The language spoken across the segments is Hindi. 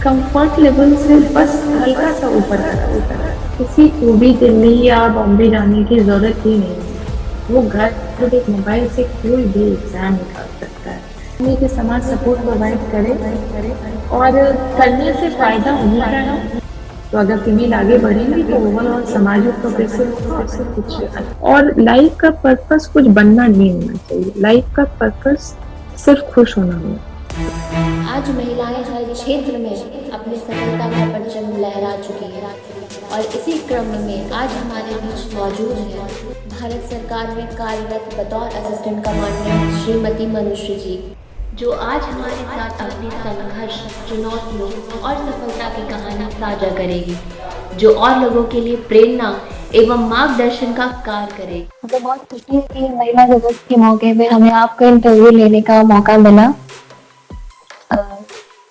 कंफर्ट लेवल से बस हल्का सा ऊपर आ जाता है। किसी को भी दिल्ली या बॉम्बे जाने की जरूरत ही नहीं है। वो घर पर एक मोबाइल से कोई भी एग्जाम निकाल सकता है। ये कि समाज सपोर्ट प्रोवाइड करे और करने से फायदा उन्हीं का है। तो अगर फीमेल आगे बढ़ेंगी तो ओवरऑल समाज में प्रोग्रेसिव होगा, उससे कुछ। और लाइफ का पर्पस कुछ बनना नहीं होना चाहिए, लाइफ का पर्पस सिर्फ खुश होना होना। आज महिलाएं हर क्षेत्र में अपनी सफलता का परचम लहरा चुकी है और इसी क्रम में आज हमारे बीच मौजूद है भारत सरकार में कार्यरत बतौर असिस्टेंट कमांडेंट श्रीमती मनुश्री जी, जो आज हमारे साथ अपने संघर्ष, चुनौतियों और सफलता की कहानी साझा करेगी, जो और लोगों के लिए प्रेरणा एवं मार्गदर्शन का कार्य करेगी। मुझे बहुत खुशी है कि महिला दिवस के मौके पे हमें आपका इंटरव्यू लेने का मौका मिला।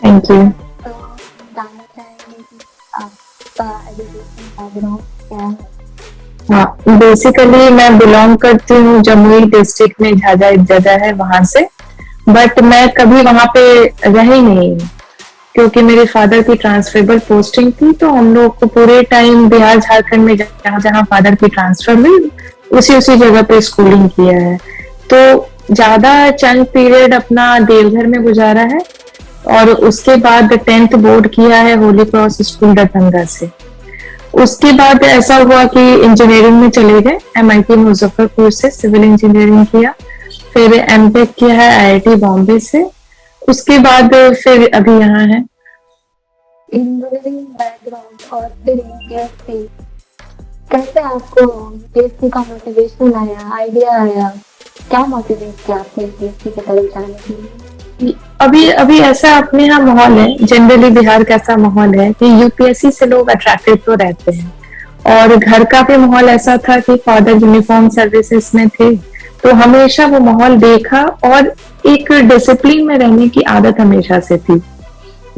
Thank you. तो जानना चाहेंगे कि आपका एजुकेशन बैकग्राउंड क्या है? हाँ, बेसिकली मैं बिलोंग करती हूँ जमुई डिस्ट्रिक्ट में, झाझा एक जगह है वहां से। बट मैं कभी वहां पे रही नहीं क्योंकि मेरे फादर की ट्रांसफरेबल पोस्टिंग थी, तो हम लोग को पूरे टाइम बिहार झारखंड में जहाँ जहाँ फादर की ट्रांसफर हुई उसी उसी जगह पे स्कूलिंग किया है। तो ज्यादा चंद पीरियड अपना देवघर में गुजारा है और उसके बाद 10th बोर्ड किया है होली क्रॉस स्कूल दरभंगा से। उसके बाद ऐसा हुआ कि इंजीनियरिंग में चले गए, MIT मुजफ्फरपुर से सिविल इंजीनियरिंग किया, फिर एमटेक किया है IIT बॉम्बे से। उसके बाद फिर अभी यहाँ है। इंजीनियरिंग बैकग्राउंड और फिर यूपीएससी, कैसे आपको यूपीएससी का मोटिवेशन आया, आइडिया आया, क्या मोटिवेट किया आपको यूपीएससी की तरफ जाने के लिए? अभी अभी ऐसा अपने यहाँ माहौल है, जनरली बिहार का ऐसा माहौल है कि यूपीएससी से लोग अट्रैक्टेड तो रहते हैं, और घर का भी माहौल ऐसा था कि फादर यूनिफॉर्म सर्विसेज में थे, तो हमेशा वो माहौल देखा और एक डिसिप्लिन में रहने की आदत हमेशा से थी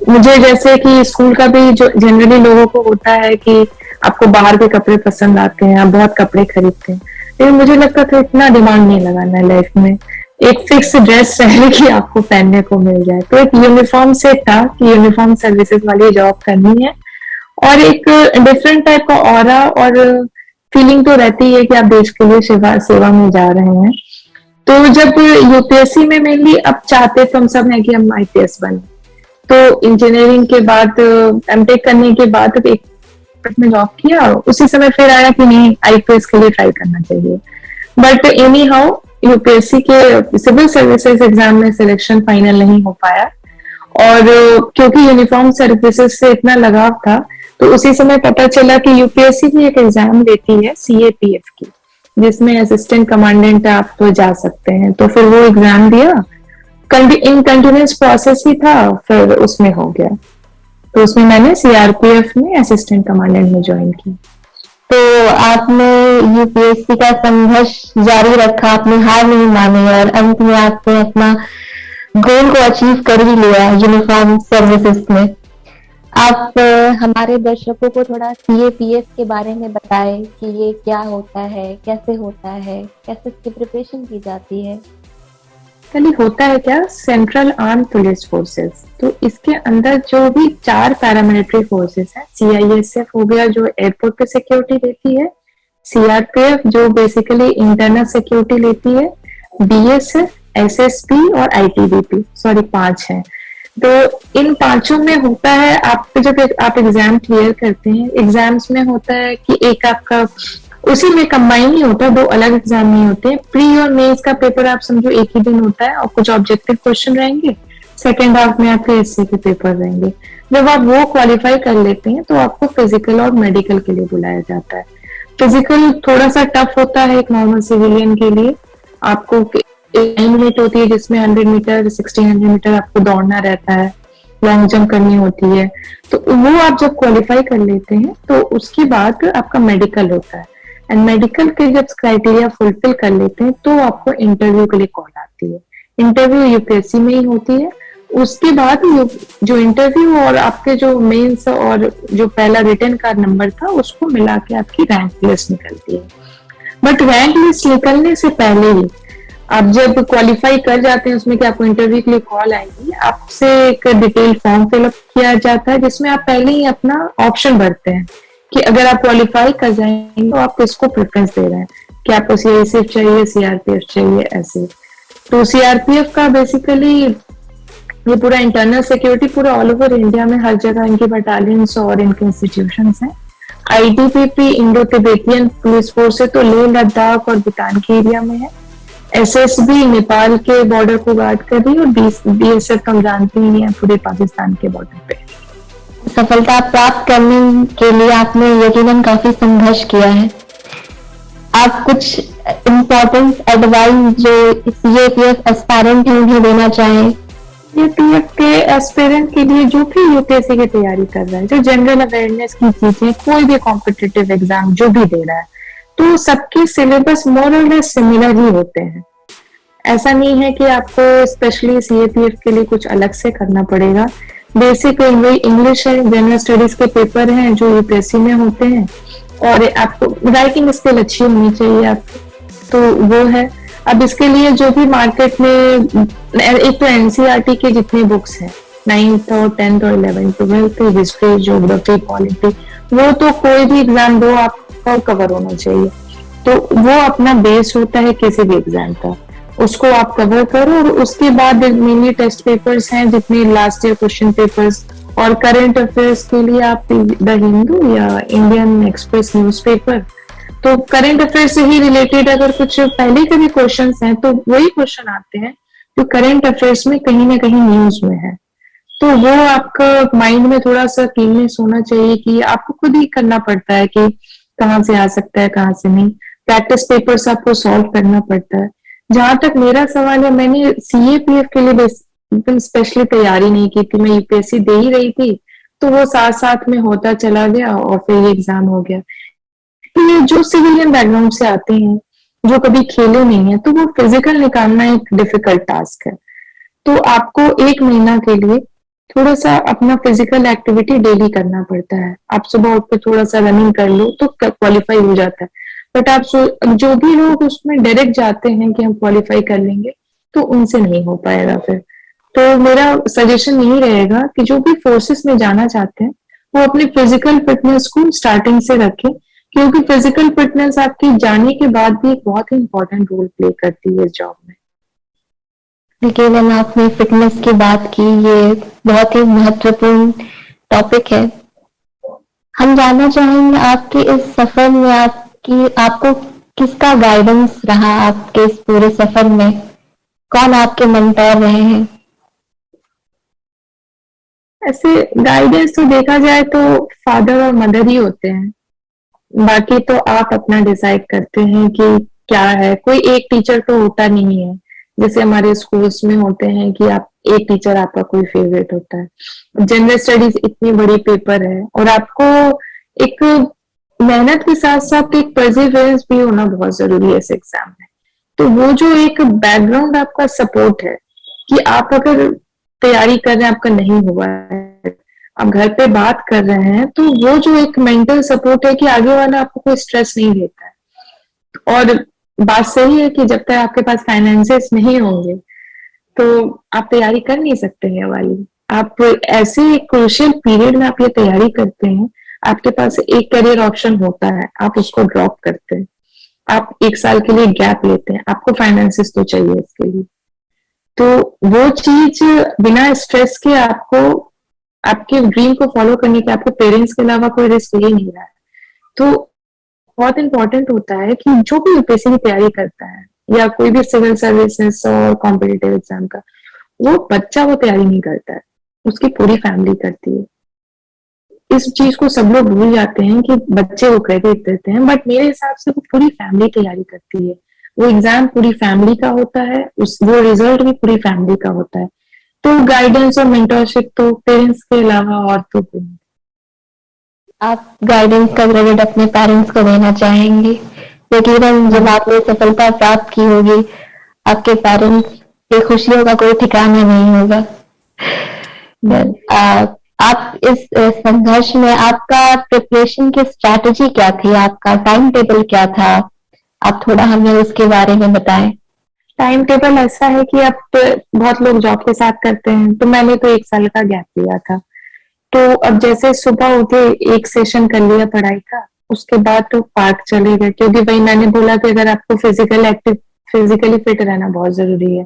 मुझे। जैसे कि स्कूल का भी जो जनरली लोगों को होता है कि आपको बाहर के कपड़े पसंद आते हैं, आप बहुत कपड़े खरीदते हैं, लेकिन मुझे लगता था इतना डिमांड नहीं लगाना है लाइफ में, एक फिक्स ड्रेस पहले कि आपको पहनने को मिल जाए। तो एक यूनिफॉर्म से था कि यूनिफॉर्म सर्विसेज वाली जॉब करनी है, और एक डिफरेंट टाइप का ऑरा और फीलिंग तो रहती है कि आप देश के लिए सेवा में जा रहे हैं। तो जब यूपीएससी में मेनली अब चाहते तो हम सब हैं कि हम IPS बने, तो इंजीनियरिंग के बाद एमटेक करने के बाद एक में जॉब किया, उसी समय फिर आया कि नहीं IPS के लिए ट्राई करना चाहिए। बट एनी हाउ यूपीएससी के सिविल सर्विसेज एग्जाम में सिलेक्शन फाइनल नहीं हो पाया, और क्योंकि यूनिफॉर्म सर्विसेज से इतना लगाव था तो उसी समय पता चला कि यूपीएससी भी एक एग्जाम देती है CAPF की, जिसमें असिस्टेंट कमांडेंट आप तो जा सकते हैं। तो फिर वो एग्जाम दिया, इन कंटिन्यूस प्रोसेस ही था, फिर उसमें हो गया। तो उसमें मैंने CRPF में असिस्टेंट कमांडेंट में ज्वाइन की। तो आपने यूपीएससी का संघर्ष जारी रखा, आपने हार नहीं मानी और अंत में आपने अपना गोल को अचीव कर ही लिया यूनिफॉर्म सर्विसेज में। आप हमारे दर्शकों को थोड़ा CAPF के बारे में बताएं कि ये क्या होता है, कैसे होता है, कैसे इसकी प्रिपरेशन की जाती है। कल होता है क्या, सेंट्रल आर्म पुलिस फोर्सेस। तो इसके अंदर जो भी 4 पैरामिलिट्री फोर्सेस है, CISF हो गया जो एयरपोर्ट पे सिक्योरिटी देती है, CRPF जो बेसिकली इंटरनल सिक्योरिटी लेती है, BSF, SSP और ITBP, सॉरी 5 है। तो इन 5 में होता है, आप जब आप एग्जाम क्लियर करते हैं, एग्जाम्स में होता है कि एक आपका उसी में कंबाइन ही होता है, 2 अलग एग्जाम नहीं होते। प्री और मेंस का पेपर आप समझो एक ही दिन होता है, और कुछ ऑब्जेक्टिव क्वेश्चन रहेंगे, सेकेंड हाफ में आपके एसए के पेपर रहेंगे। जब आप वो क्वालिफाई कर लेते हैं तो आपको फिजिकल और मेडिकल के लिए बुलाया जाता है। फिजिकल थोड़ा सा टफ होता है एक नॉर्मल सिविलियन के लिए। आपको टाइम लिमिट होती है जिसमें 100 मीटर 1600 मीटर आपको दौड़ना रहता है, लॉन्ग जंप करनी होती है। तो वो आप जब क्वालिफाई कर लेते हैं तो उसके बाद आपका मेडिकल होता है, एंड मेडिकल के जब क्राइटेरिया फुलफिल कर लेते हैं तो आपको इंटरव्यू के लिए कॉल आती है। इंटरव्यू यूपीएससी में ही होती है। उसके बाद जो इंटरव्यू और आपके जो मेंस और जो पहला रिटन का नंबर था उसको मिला के आपकी रैंक लिस्ट निकलती है। बट रैंक लिस्ट निकलने से पहले ही आप जब क्वालिफाई कर जाते हैं उसमें कि आपको इंटरव्यू के लिए कॉल आएगी, आपसे एक डिटेल फॉर्म फिलअप किया जाता है जिसमें आप पहले ही अपना ऑप्शन भरते हैं कि अगर आप क्वालिफाई कर जाएंगे तो आप किसको प्रेफरेंस दे रहे हैं, कि आपको सीआईएसएफ चाहिए, सीआरपीएफ चाहिए, ऐसे। तो सीआरपीएफ का बेसिकली ये पूरा इंटरनल सिक्योरिटी पूरा ऑल ओवर इंडिया में हर जगह इनकी बटालियंस और इनके इंस्टीट्यूशंस हैं। ITBP Indo Tibetan police force है, तो लेह लद्दाख और भूटान के एरिया में है। एसएसबी नेपाल के बॉर्डर को गार्ड कर रही है, और बीएसएफ हम जानते ही हैं पूरे पाकिस्तान के बॉर्डर पे। सफलता प्राप्त करने के लिए आपने यकीनन काफी संघर्ष किया है। आप कुछ इम्पोर्टेंट एडवाइस जो सीएपीएफ एस्पायरेंट है उन्हें देना चाहें? सीएपीएफ के एस्पिरेंट के लिए जो भी यूपीएससी की तैयारी कर रहा है, जो जनरल अवेयरनेस की चीजें, कोई भी कॉम्पिटिटिव एग्जाम जो भी दे रहा है, तो सबके सिलेबस मोर और लेस सिमिलर ही होते हैं। ऐसा नहीं है कि आपको स्पेशली सीएपीएफ के लिए कुछ अलग से करना पड़ेगा। बेसिक इंग्लिश है, जनरल स्टडीज के पेपर हैं जो यूपीएससी में होते हैं, और आपको राइटिंग स्किल अच्छी होनी चाहिए आपको, तो वो है। अब इसके लिए जो भी मार्केट में एक तो एनसीईआरटी के जितने बुक्स हैं, 9th और 10th और 11th 12th, history, geography, polity, वो तो कोई भी एग्जाम दो आपको कवर होना चाहिए। तो वो अपना बेस होता है किसी भी एग्जाम का, उसको आप कवर करो। और उसके बाद मिनी टेस्ट पेपर्स हैं जितने लास्ट ईयर क्वेश्चन पेपर्स, और करंट अफेयर्स के लिए आप द हिंदू या इंडियन एक्सप्रेस न्यूज़पेपर, तो करंट अफेयर से ही रिलेटेड अगर कुछ पहले के भी क्वेश्चंस हैं तो वही क्वेश्चन आते हैं जो करंट अफेयर्स में कहीं ना कहीं न्यूज में है। तो वो आपका माइंड में थोड़ा सा कीननेस होना चाहिए कि आपको खुद ही करना पड़ता है कि कहाँ से आ सकता है, कहाँ से नहीं। प्रैक्टिस पेपर्स आपको सॉल्व करना पड़ता है। जहां तक मेरा सवाल है, मैंने सीएपीएफ के लिए एकदम स्पेशली तैयारी नहीं की थी, मैं यूपीएससी दे ही रही थी, तो वो साथ साथ में होता चला गया और फिर ये एग्जाम हो गया। ये जो सिविलियन बैकग्राउंड से आते हैं, जो कभी खेले नहीं है, तो वो फिजिकल निकालना एक डिफिकल्ट टास्क है। तो आपको 1 महीना के लिए थोड़ा सा अपना फिजिकल एक्टिविटी डेली करना पड़ता है। आप सुबह उठ के थोड़ा सा रनिंग कर लो तो क्वालिफाई हो जाता है। बट आप जो भी लोग उसमें डायरेक्ट जाते हैं कि हम क्वालिफाई कर लेंगे, तो उनसे नहीं हो पाएगा फिर। तो मेरा सजेशन यही रहेगा कि जो भी फोर्सेस में जाना चाहते हैं वो अपनी फिजिकल फिटनेस को स्टार्टिंग से रखें, क्योंकि फिजिकल फिटनेस आपकी जाने के बाद भी एक बहुत ही इंपॉर्टेंट रोल प्ले करती है इस जॉब में। केवल आपने फिटनेस की बात की, ये बहुत ही महत्वपूर्ण टॉपिक है। हम जानना चाहेंगे आपके इस सफर में आपको किसका गाइडेंस रहा? आपके इस पूरे सफर में कौन आपके मेंटर रहे हैं? ऐसे गाइडेंस तो देखा जाए तो फादर और मदर ही होते हैं, बाकी तो आप अपना डिसाइड करते हैं कि क्या है। कोई एक टीचर तो होता नहीं है, जैसे हमारे स्कूल्स में होते हैं कि आप एक टीचर आपका कोई फेवरेट होता है। जनरल स्टडीज इतनी बड़ी पेपर है और आपको एक मेहनत के साथ साथ एक परसिवरेंस भी होना बहुत जरूरी है इस एग्जाम में। तो वो जो एक बैकग्राउंड आपका सपोर्ट है कि आप अगर तैयारी कर रहे हैं, आपका नहीं हुआ है, आप घर पे बात कर रहे हैं, तो वो जो एक मेंटल सपोर्ट है कि आगे वाला आपको कोई स्ट्रेस नहीं देता है। और बात सही है कि जब तक आपके पास फाइनेंसेस नहीं होंगे तो आप तैयारी कर नहीं सकते हैं वाली। आप ऐसे एक क्रूशियल पीरियड में आप ये तैयारी करते हैं, आपके पास एक करियर ऑप्शन होता है, आप उसको ड्रॉप करते हैं, आप 1 साल के लिए गैप लेते हैं, आपको फाइनेंसेस तो चाहिए इसके लिए। तो वो चीज बिना स्ट्रेस के आपको आपके ड्रीम को फॉलो करने के आपको पेरेंट्स के अलावा कोई रिस्क ले नहीं रहा है। तो बहुत इंपॉर्टेंट होता है कि जो भी यूपीएससी की तैयारी करता है या कोई भी सिविल सर्विसेज और कॉम्पिटिटिव एग्जाम का, वो बच्चा वो तैयारी नहीं करता है, उसकी पूरी फैमिली करती है। इस चीज को सब लोग भूल जाते हैं कि बच्चे वो क्रेडिट देते हैं, बट मेरे हिसाब से वो पूरी फैमिली तैयारी करती है। वो एग्जाम पूरी फैमिली का होता है, वो रिजल्ट भी पूरी फैमिली का होता है। तो गाइडेंस और मेंटरशिप तो पेरेंट्स के अलावा और तो कोई नहीं। आप गाइडेंस का क्रेडिट अपने पेरेंट्स को देना चाहेंगे? यकीनन जब आपने सफलता प्राप्त की होगी, आपके पेरेंट्स की खुशियों का कोई ठिकाना नहीं होगा। आप इस संघर्ष में आपका प्रिपरेशन की स्ट्रैटेजी क्या थी? आपका टाइम टेबल क्या था? आप थोड़ा हमें उसके बारे में बताएं। टाइम टेबल ऐसा है कि अब बहुत लोग जॉब के साथ करते हैं, तो मैंने तो 1 साल का गैप लिया था। तो अब जैसे सुबह उठे, एक सेशन कर लिया पढ़ाई का, उसके बाद तो पार्क चले गए, क्योंकि वही मैंने बोला कि अगर आपको फिजिकली फिट रहना बहुत जरूरी है।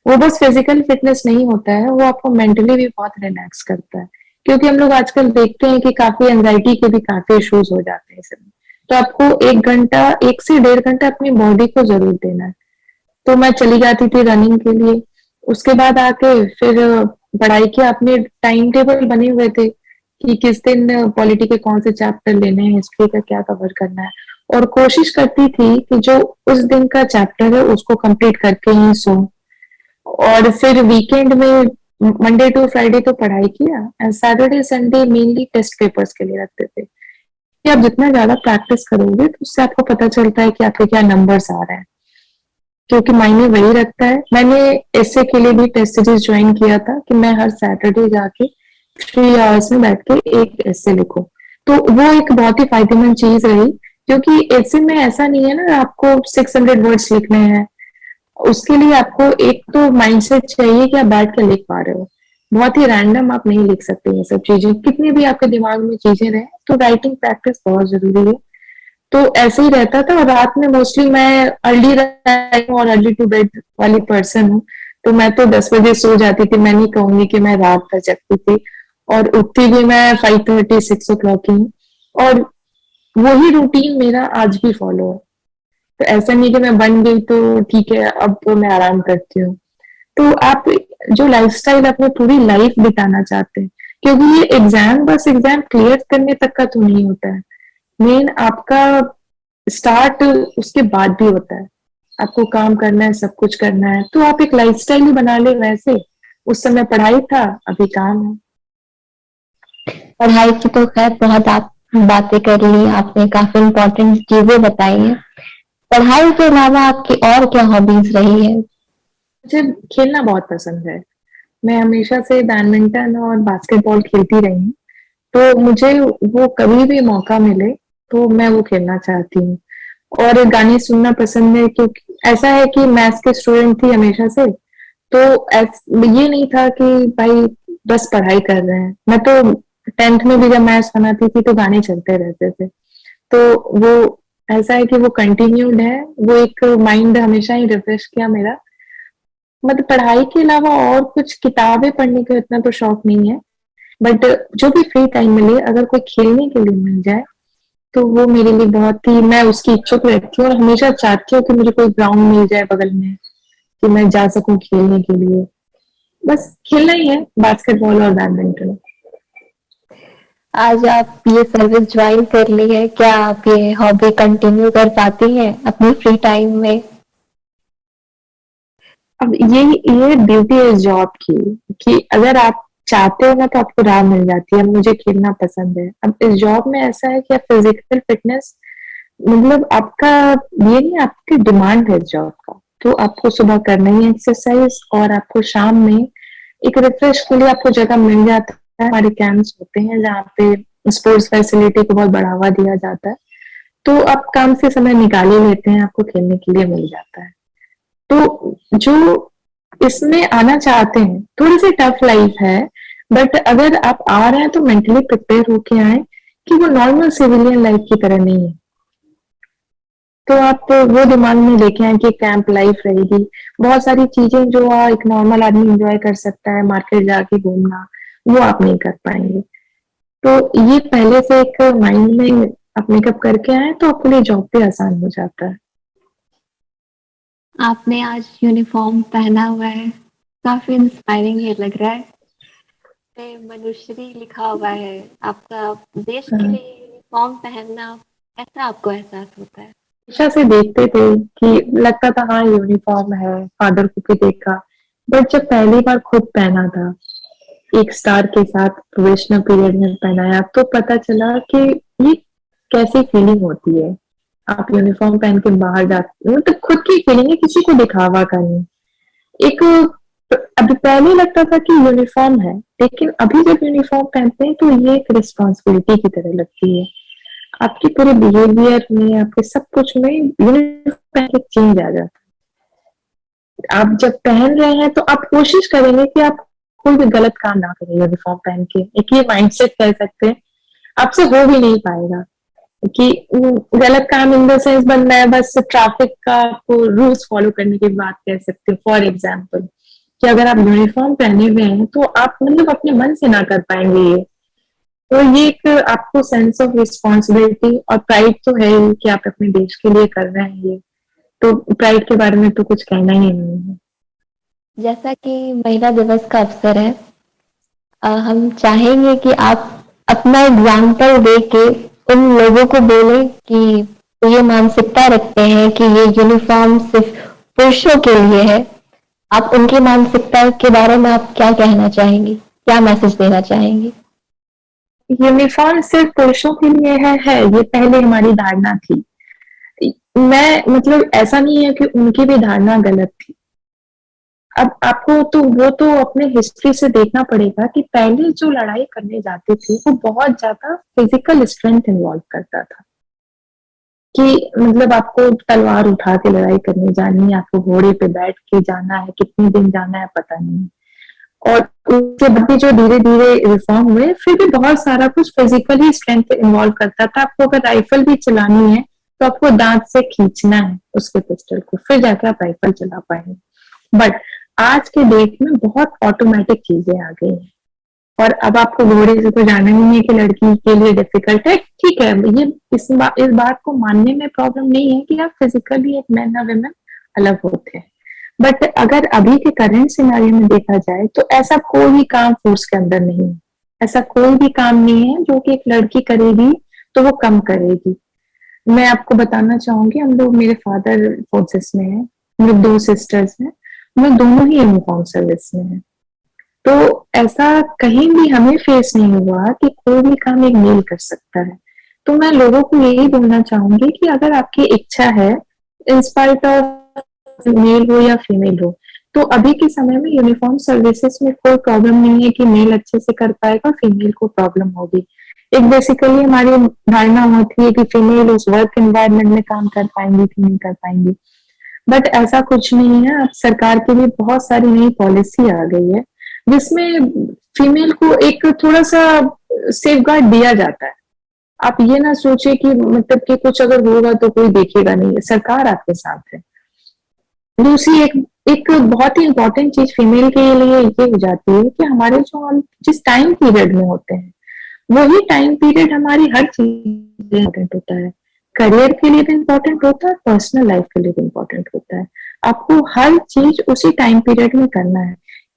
वो बस फिजिकल फिटनेस नहीं होता है, वो आपको मेंटली भी बहुत रिलैक्स करता है, क्योंकि हम लोग आजकल देखते हैं कि काफी एंजाइटी के भी काफी इश्यूज हो जाते हैं इसमें। तो आपको 1 घंटा, 1 से 1.5 घंटा अपनी बॉडी को जरूर देना है। तो मैं चली जाती थी रनिंग के लिए। उसके बाद आके फिर पढ़ाई के अपने टाइम टेबल बने हुए थे कि किस दिन पॉलिटी के कौन से चैप्टर लेने हैं, हिस्ट्री का क्या कवर करना है, और कोशिश करती थी कि जो उस दिन का चैप्टर है उसको कंप्लीट करके ही सो। और फिर वीकेंड में मंडे टू फ्राइडे तो पढ़ाई किया, and Saturday Sunday mainly test papers के लिए रखते थे कि आप जितना ज्यादा प्रैक्टिस करोगे तो उससे आपको पता चलता है कि आपके क्या नंबर्स आ रहे हैं, क्योंकि मायने वही रखता है। मैंने एसए के लिए भी टेस्ट सीरीज ज्वाइन किया था कि मैं हर सैटरडे जाके 3 आवर्स में बैठ के एक एसए लिखूं। तो वो एक बहुत ही फायदेमंद चीज रही, क्योंकि एसए में ऐसा नहीं है ना आपको 600 वर्ड्स लिखने हैं। उसके लिए आपको एक तो माइंडसेट चाहिए कि आप बैठ के लिख पा रहे हो। बहुत ही रैंडम आप नहीं लिख सकते ये सब चीजें, कितनी भी आपके दिमाग में चीजें रहे, तो राइटिंग प्रैक्टिस बहुत जरूरी है। तो ऐसे ही रहता था, और रात में मोस्टली मैं अर्ली राइटिंग और अर्ली टू बेड वाली पर्सन हूँ। तो मैं तो 10 बजे सो जाती थी, मैं नहीं कहूंगी कि मैं रात भर जगती थी, और उठती भी मैं 5:30 6 o'clock ही हूँ। और वही रूटीन मेरा आज भी फॉलो है। तो ऐसा नहीं कि मैं बन गई तो ठीक है अब तो मैं आराम करती हूँ। तो आप जो लाइफस्टाइल अपनी पूरी लाइफ बिताना चाहते हैं, क्योंकि ये एग्जाम बस एग्जाम क्लियर करने तक का तो नहीं होता है। मेन आपका स्टार्ट उसके बाद भी होता है। आपको काम करना है, सब कुछ करना है, तो आप एक लाइफस्टाइल ही बना ले वैसे। उस समय पढ़ाई था, अभी काम है। पढ़ाई की तो खैर बहुत आप बातें कर ली, आपने काफी इम्पोर्टेंट चीजें बताई हैं। पढ़ाई के अलावा आपकी और क्या हॉबीज रही है? मुझे खेलना बहुत पसंद है। मैं हमेशा से बैडमिंटन और बास्केटबॉल खेलती रही हूँ। तो मुझे वो कभी भी मौका मिले तो मैं वो खेलना चाहती हूँ। और गाने सुनना पसंद है, क्योंकि ऐसा है कि मैथ्स के स्टूडेंट थी हमेशा से। तो ये नहीं था कि भाई बस पढ़ाई कर रहे हैं। मैं तो 10th में भी जब मैथ्स बनाती थी तो गाने चलते रहते थे। तो वो ऐसा है कि वो कंटिन्यूड है। वो एक माइंड हमेशा ही रिफ्रेश किया मेरा। मतलब पढ़ाई के अलावा और कुछ किताबें पढ़ने का इतना तो शौक नहीं है, बट जो भी फ्री टाइम मिले अगर कोई खेलने के लिए मिल जाए तो वो मेरे लिए बहुत ही, मैं उसकी इच्छुक रहती हूँ और हमेशा चाहती हूँ कि मुझे कोई ग्राउंड मिल जाए बगल में कि मैं जा सकूं खेलने के लिए। बस खेलना ही है, बास्केटबॉल और बैडमिंटन। आज आप ये सर्विस ज्वाइन कर ली है, क्या आप ये हॉबी कंटिन्यू कर पाती हैं अपनी फ्री टाइम में? अब ये ड्यूटी है जॉब की, कि अगर आप चाहते हो ना तो आपको राह मिल जाती है। अब मुझे खेलना पसंद है। अब इस जॉब में ऐसा है कि आप फिजिकल फिटनेस, मतलब आपका ये नहीं, आपकी डिमांड है जॉब का। तो आपको सुबह करना ही एक्सरसाइज, और आपको शाम में एक रिफ्रेश के लिए आपको जगह मिल जाता है। हमारे कैंप्स होते हैं जहाँ पे स्पोर्ट्स फैसिलिटी को बहुत बढ़ावा दिया जाता है। तो आप काम से समय निकाल ही लेते हैं, आपको खेलने के लिए मिल जाता है। तो जो इसमें आना चाहते हैं, थोड़ी सी टफ लाइफ है, बट अगर आप आ रहे हैं तो मेंटली प्रिपेयर होके आए कि वो नॉर्मल सिविलियन लाइफ की तरह नहीं है। तो आप वो दिमाग में लेके आए कि कैंप लाइफ रहेगी। बहुत सारी चीजें जो एक नॉर्मल आदमी एंजॉय कर सकता है, मार्केट जाके घूमना, वो आप नहीं कर पाएंगे। तो ये पहले से एक माइंड में आप मेकअप करके आए तो आपके लिए जॉब भी आसान हो जाता है। आपने आज यूनिफॉर्म पहना हुआ है, काफी इंस्पायरिंग ये लग रहा है। पे मनुश्री लिखा हुआ है आपका। देश के हाँ, लिए यूनिफॉर्म पहनना कैसा आपको एहसास होता है? हमेशा से देखते थे कि लगता था हाँ यूनिफॉर्म है, फादर को भी देखा, बट जब पहली बार खुद पहना था, एक स्टार के साथ प्रोबेशनल पीरियड में पहनाया, तो पता चला कि ये कैसी फीलिंग होती है। आप यूनिफॉर्म पहन के बाहर जाते, मतलब खुद की फीलिंग है, किसी को दिखावा का नहीं। एक अभी पहले लगता था कि यूनिफॉर्म है, लेकिन अभी जब यूनिफॉर्म पहनते हैं तो ये एक रिस्पॉन्सिबिलिटी की तरह लगती है। आपके पूरे बिहेवियर में, आपके सब कुछ में यूनिफॉर्म पहन के चेंज आ जाता है। आप जब पहन रहे हैं तो आप कोशिश करेंगे कि आप कोई भी गलत काम ना करें यूनिफॉर्म पहन के, एक ये माइंडसेट कह सकते हैं, आपसे हो भी नहीं पाएगा कि गलत काम इन द सेंस बनना है, बस ट्रैफिक का आपको रूल्स फॉलो करने की बात कह सकते हो। फॉर एग्जाम्पल कि अगर आप यूनिफॉर्म पहने हुए हैं तो आप मतलब अपने मन से ना कर पाएंगे ये। तो ये एक आपको सेंस ऑफ रिस्पॉन्सिबिलिटी और प्राइड तो है ही कि आप अपने देश के लिए कर रहे हैं ये, तो प्राइड के बारे में तो कुछ कहना ही नहीं है। जैसा कि महिला दिवस का अवसर है, हम चाहेंगे कि आप अपना एग्जाम्पल दे के उन लोगों को बोले कि ये मानसिकता रखते हैं कि ये यूनिफॉर्म सिर्फ पुरुषों के लिए है। आप उनकी मानसिकता के बारे में आप क्या कहना चाहेंगी, क्या मैसेज देना चाहेंगी? यूनिफॉर्म सिर्फ पुरुषों के लिए है, ये पहले हमारी धारणा थी। मैं मतलब ऐसा नहीं है कि उनकी भी धारणा गलत थी। अब आपको तो वो तो अपने हिस्ट्री से देखना पड़ेगा कि पहले जो लड़ाई करने जाते थे वो बहुत ज्यादा फिजिकल स्ट्रेंथ इन्वॉल्व करता था, कि मतलब आपको तलवार उठा के लड़ाई करने जानी है, आपको घोड़े पे बैठ के जाना है, कितने दिन जाना है पता नहीं। और उसके बाद भी जो धीरे धीरे रिफॉर्म हुए फिर भी बहुत सारा कुछ फिजिकली स्ट्रेंथ इन्वॉल्व करता था। आपको अगर राइफल भी चलानी है तो आपको दांत से खींचना है उसके पिस्टल को, फिर जाके आप राइफल चला पाएंगे। बट आज के डेट में बहुत ऑटोमेटिक चीजें आ गई हैं और अब आपको घोड़े से तो जाना ही नहीं है कि लड़की के लिए डिफिकल्ट है। ठीक है, ये इस बात को मानने में प्रॉब्लम नहीं है कि आप फिजिकली एक मैन और वुमेन अलग होते हैं। बट अगर अभी के करंट सिनारियो में देखा जाए तो ऐसा कोई भी काम फोर्स के अंदर नहीं है, ऐसा कोई भी काम नहीं है जो कि एक लड़की करेगी तो वो कम करेगी। मैं आपको बताना चाहूंगी, हम लोग, मेरे फादर फोर्सेस में है, हम लोग 2 सिस्टर्स हैं, हम लोग दोनों ही यूनिफॉर्म सर्विस में है। तो ऐसा कहीं भी हमें फेस नहीं हुआ कि कोई भी काम एक मेल कर सकता है। तो मैं लोगों को यही बोलना चाहूंगी कि अगर आपकी इच्छा है, इंस्पाइट ऑफ मेल हो या फीमेल हो, तो अभी के समय में यूनिफॉर्म सर्विसेज में कोई प्रॉब्लम नहीं है कि मेल अच्छे से कर पाएगा, फीमेल को प्रॉब्लम होगी। एक बेसिकली हमारी धारणा होती है कि फीमेल उस वर्क एनवायरनमेंट में काम कर पाएंगी कि नहीं कर पाएंगी, बट ऐसा कुछ नहीं है। अब सरकार की भी बहुत सारी नई पॉलिसी आ गई है जिसमें फीमेल को एक थोड़ा सा सेफ गार्ड दिया जाता है। आप ये ना सोचे कि मतलब कि कुछ अगर होगा तो कोई देखेगा नहीं, सरकार आपके साथ है। दूसरी एक एक बहुत ही इंपॉर्टेंट चीज फीमेल के लिए ये हो जाती है कि हमारे जो हम जिस टाइम पीरियड में होते हैं वही टाइम पीरियड हमारी हर चीज इम्पोर्टेंट होता है। करियर के लिए भी इम्पोर्टेंट होता है, पर्सनल लाइफ के लिए भी इम्पोर्टेंट होता है। आपको हर चीज उसी टाइम पीरियड में करना है।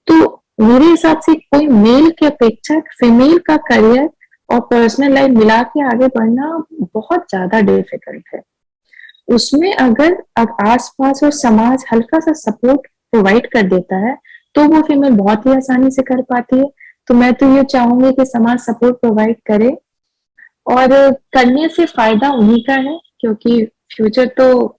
तो मेरे हिसाब से कोई मेल के अपेक्षा फीमेल का करियर और पर्सनल लाइफ मिला के आगे बढ़ना बहुत ज्यादा डिफिकल्ट है। उसमें अगर आसपास और समाज हल्का सा सपोर्ट प्रोवाइड कर देता है तो वो फीमेल बहुत ही आसानी से कर पाती है। तो मैं तो ये चाहूंगी कि समाज सपोर्ट प्रोवाइड करे, और करने से फायदा उन्हीं का है, क्योंकि फ्यूचर तो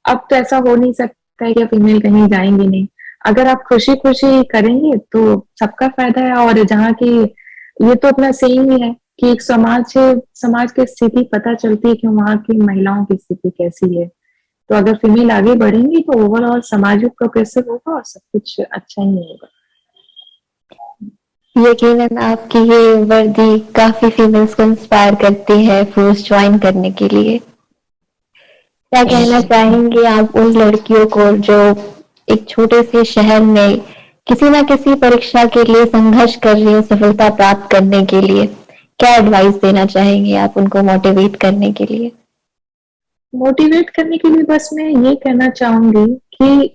अब तो ऐसा हो नहीं सकता है कि फीमेल कहीं जाएंगी नहीं। अगर आप खुशी खुशी करेंगे तो सबका फायदा है। और जहाँ की ये तो अपना सेम ही है कि एक समाज की स्थिति पता चलती है कि वहाँ की महिलाओं की स्थिति कैसी है। तो अगर फीमेल आगे बढ़ेंगी तो ओवरऑल समाज भी प्रोग्रेसिव होगा और सब कुछ अच्छा ही होगा। यकीनन आपकी ये वर्दी काफी फीमेल्स को इंस्पायर करती है फोर्स ज्वाइन करने के लिए। क्या कहना चाहेंगे आप उन लड़कियों को जो एक छोटे से शहर में किसी ना किसी परीक्षा के लिए संघर्ष कर रही है सफलता प्राप्त करने के लिए? क्या एडवाइस देना चाहेंगे आप उनको मोटिवेट करने के लिए? मोटिवेट करने के लिए बस मैं ये कहना चाहूंगी कि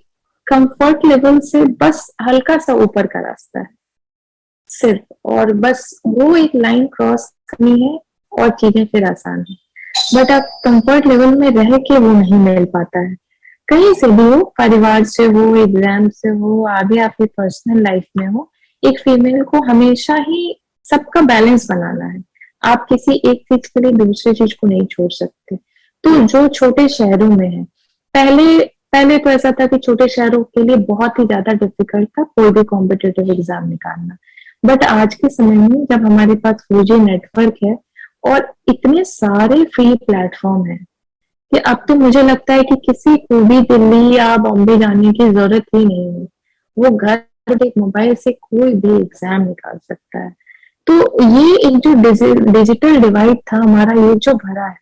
कंफर्ट लेवल से बस हल्का सा ऊपर का रास्ता है सिर्फ, और बस वो एक लाइन क्रॉस करनी है और चीजें फिर आसान है। बट आप कंफर्ट लेवल में रह के वो नहीं मिल पाता है। कहीं से भी हो, परिवार से हो, एग्जाम से हो, आगे आपकी पर्सनल लाइफ में हो, एक फीमेल को हमेशा ही सबका बैलेंस बनाना है। आप किसी एक चीज के लिए दूसरी चीज को नहीं छोड़ सकते। तो जो छोटे शहरों में है, पहले पहले तो ऐसा था कि छोटे शहरों के लिए बहुत ही ज्यादा डिफिकल्ट था कोई भी कॉम्पिटेटिव एग्जाम निकालना। बट आज के समय में जब हमारे पास 4G नेटवर्क है और इतने सारे फ्री प्लेटफॉर्म है, कि अब तो मुझे लगता है कि किसी को भी दिल्ली या बॉम्बे जाने की जरूरत ही नहीं है। वो घर एक मोबाइल से कोई भी एग्जाम निकाल सकता है। तो ये एक जो डिजिटल डिवाइड था हमारा, ये जो भरा है,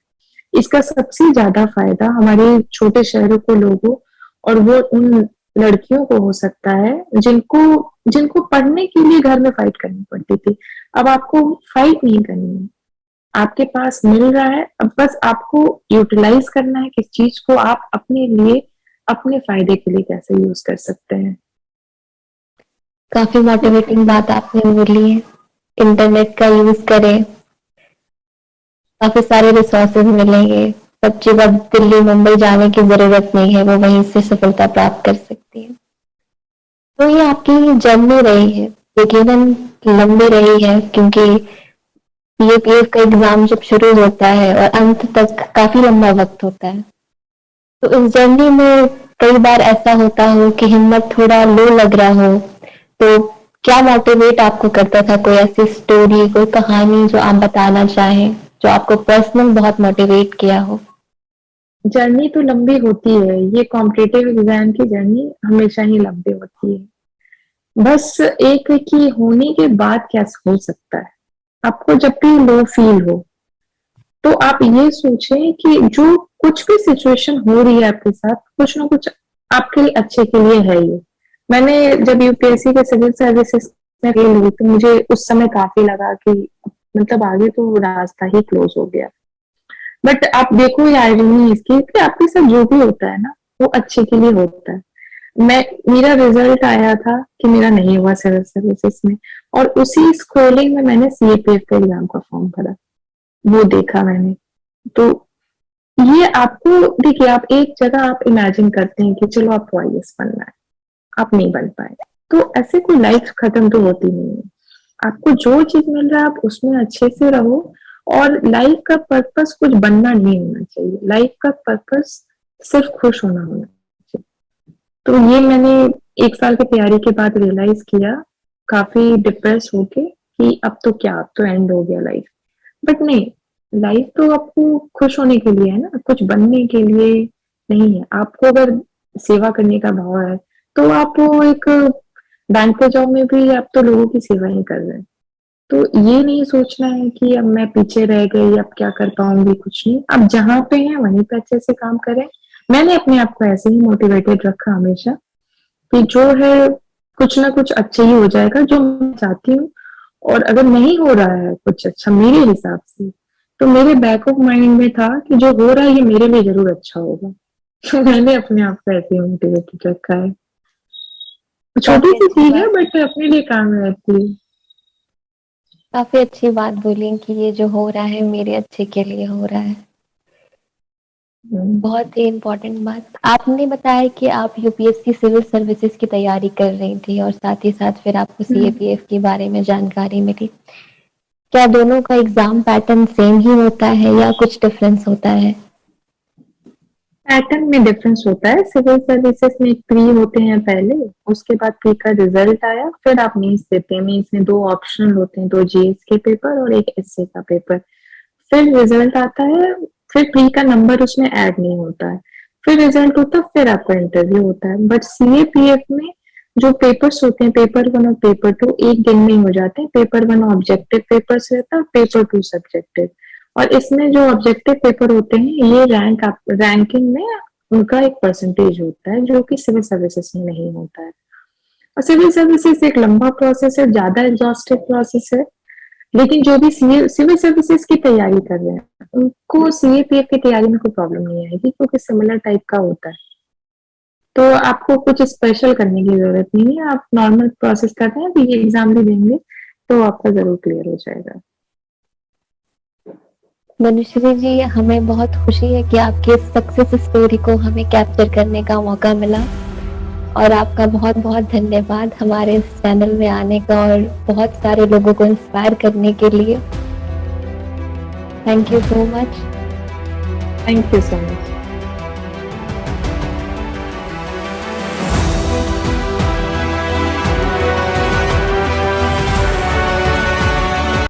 इसका सबसे ज्यादा फायदा हमारे छोटे शहरों को लोगों और वो उन लड़कियों को हो सकता है जिनको जिनको पढ़ने के लिए घर में फाइट करनी पड़ती थी। अब आपको फाइट नहीं करनी है, आपके पास मिल रहा है, अब बस आपको यूटिलाइज करना है किस चीज को आप अपने लिए, अपने फायदे के लिए कैसे यूज कर सकते हैं। काफी मोटिवेटिंग बात आपने बोली है। इंटरनेट का यूज करें, काफी सारे रिसोर्सेज मिलेंगे। सब चीज अब दिल्ली मुंबई जाने की जरूरत नहीं है, वो वहीं से सफलता प्राप्त कर सकती है। तो ये आपकी जर्नी रही है, यकीनन लंबी रही है, क्योंकि पीएपीएफ का एग्जाम जब शुरू होता है और अंत तक काफी लंबा वक्त होता है। तो इस जर्नी में कई बार ऐसा होता हो कि हिम्मत थोड़ा लो लग रहा हो, तो क्या मोटिवेट आपको करता था? कोई ऐसी स्टोरी, कोई कहानी जो आप बताना चाहें, जो आपको पर्सनल बहुत मोटिवेट किया हो? जर्नी तो लंबी होती है, ये कॉम्पिटेटिव एग्जाम की जर्नी हमेशा ही लंबी होती है। बस एक है कि होने के बाद क्या हो सकता है। आपको जब भी लो फील हो तो आप ये सोचें कि जो कुछ भी सिचुएशन हो रही है आपके साथ, कुछ ना कुछ आपके लिए अच्छे के लिए है ये। मैंने जब यूपीएससी के सिविल सर्विसेज में फेल हुई तो मुझे उस समय काफी लगा कि मतलब आगे तो रास्ता ही क्लोज हो गया। बट आप देखो ये आयरनी इसकी कि आपके साथ जो भी होता है ना, वो अच्छे के लिए होता है। मैं मेरा रिजल्ट आया था कि मेरा नहीं हुआ सिविल सर्विसेज में, और उसी स्क्रोलिंग में मैंने सीएपीएफ का एग्जाम का फॉर्म भरा, वो देखा मैंने। तो ये आपको देखिए, आप एक जगह आप इमेजिन करते हैं कि चलो आपको आईएएस बनना है, आप नहीं बन पाए, तो ऐसे कोई लाइफ खत्म तो होती नहीं है। आपको जो चीज मिल रहा है आप उसमें अच्छे से रहो, और लाइफ का पर्पस कुछ बनना नहीं होना चाहिए, लाइफ का पर्पस सिर्फ खुश होना चाहिए। तो ये मैंने 1 साल की तैयारी के बाद रियलाइज किया, काफी डिप्रेस होके, कि अब तो क्या, अब तो एंड हो गया लाइफ। बट नहीं, लाइफ तो आपको खुश होने के लिए है ना, कुछ बनने के लिए नहीं है। आपको अगर सेवा करने का भाव है तो आप वो एक बैंक के जॉब में भी आप तो लोगों की सेवा ही कर रहे हैं। तो ये नहीं सोचना है कि अब मैं पीछे रह गई, अब क्या कर पाऊंगी, कुछ नहीं। अब जहां पे है वहीं पे अच्छे से काम करें। मैंने अपने आप को ऐसे ही मोटिवेटेड रखा हमेशा कि जो है कुछ ना कुछ अच्छे ही हो जाएगा जो मैं चाहती हूँ। और अगर नहीं हो रहा है कुछ अच्छा मेरे हिसाब से, तो मेरे बैक ऑफ माइंड में था कि जो हो रहा है ये मेरे लिए जरूर अच्छा होगा। तो मैंने अपने आप को ऐसे ही मोटिवेटेड रखा है। छोटी काफी सी अच्छी चीज है बात, बट अपने लिए काम में आती है। काफी अच्छी बात बोली कि ये जो हो रहा है मेरे अच्छे के लिए हो रहा है। हम्म। बहुत ही इम्पोर्टेंट बात आपने बताया कि आप यूपीएससी सिविल सर्विसेज की तैयारी कर रही थी और साथ ही साथ फिर आपको सीएपीएफ के बारे में जानकारी मिली। क्या दोनों का एग्जाम पैटर्न सेम ही होता है या कुछ डिफरेंस होता है? पैटर्न में डिफरेंस होता है। सिविल सर्विसेज में एक प्री होते हैं पहले, उसके बाद प्री का रिजल्ट आया, फिर आप मेंस देते हैं। मेंस में 2 ऑप्शनल होते हैं, 2 जीएस के पेपर और एक एसए का पेपर। फिर रिजल्ट आता है, फिर प्री का नंबर उसमें ऐड नहीं होता है, फिर रिजल्ट होता है, फिर आपका इंटरव्यू होता है। बट सीएपीएफ में जो पेपर्स होते हैं, पेपर 1 और पेपर 2 एक दिन में ही हो जाते हैं। पेपर 1 ऑब्जेक्टिव पेपर्स रहता है, पेपर 2 सब्जेक्टिव। और इसमें जो ऑब्जेक्टिव पेपर होते हैं ये रैंकिंग में उनका एक परसेंटेज होता है जो कि सिविल सर्विसेज में नहीं होता है। और सिविल सर्विसेज एक लंबा प्रोसेस है, ज्यादा एग्जॉस्टिव प्रोसेस है। लेकिन जो भी सिविल सर्विसेज की तैयारी कर रहे हैं उनको सीएपीएफ की तैयारी में कोई प्रॉब्लम नहीं आएगी, क्योंकि सिमिलर टाइप का होता है। तो आपको कुछ स्पेशल करने की जरूरत नहीं है, आप नॉर्मल प्रोसेस कर रहे हैं तो ये एग्जाम भी देंगे तो आपका जरूर क्लियर हो जाएगा। मनुश्री जी, हमें बहुत खुशी है कि आपकी इस सक्सेस स्टोरी को हमें कैप्चर करने का मौका मिला, और आपका बहुत बहुत धन्यवाद हमारे इस चैनल में आने का और बहुत सारे लोगों को इंस्पायर करने के लिए। Thank you so much. Thank you so much.